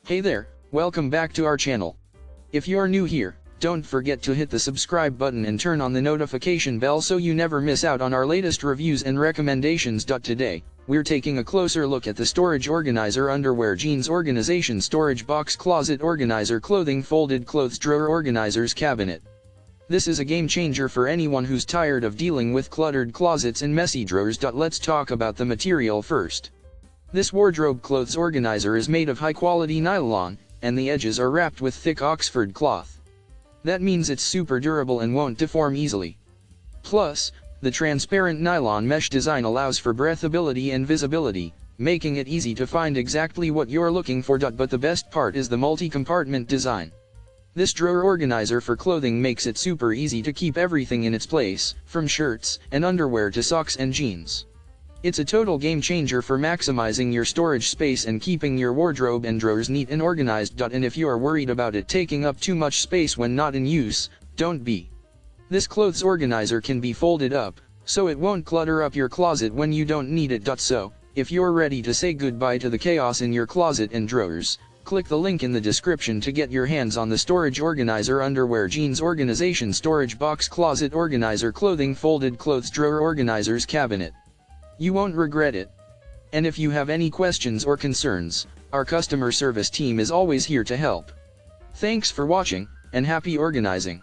Hey there, welcome back to our channel. If you're new here, don't forget to hit the subscribe button and turn on the notification bell so you never miss out on our latest reviews and recommendations. Today, we're taking a closer look at the storage organizer, underwear, jeans organization, storage box, closet organizer, clothing, folded clothes, drawer organizers, cabinet. This is a game changer for anyone who's tired of dealing with cluttered closets and messy drawers. Let's talk about the material first. This wardrobe clothes organizer is made of high-quality nylon, and the edges are wrapped with thick Oxford cloth. That means it's super durable and won't deform easily. Plus, the transparent nylon mesh design allows for breathability and visibility, making it easy to find exactly what you're looking for. But the best part is the multi-compartment design. This drawer organizer for clothing makes it super easy to keep everything in its place, from shirts and underwear to socks and jeans. It's a total game changer for maximizing your storage space and keeping your wardrobe and drawers neat and organized. And if you are worried about it taking up too much space when not in use, don't be. This clothes organizer can be folded up, so it won't clutter up your closet when you don't need it. So, if you're ready to say goodbye to the chaos in your closet and drawers, click the link in the description to get your hands on the storage organizer, underwear, jeans organization, storage box, closet organizer, clothing, folded clothes, drawer organizers, cabinet. You won't regret it. And if you have any questions or concerns, our customer service team is always here to help. Thanks for watching, and happy organizing.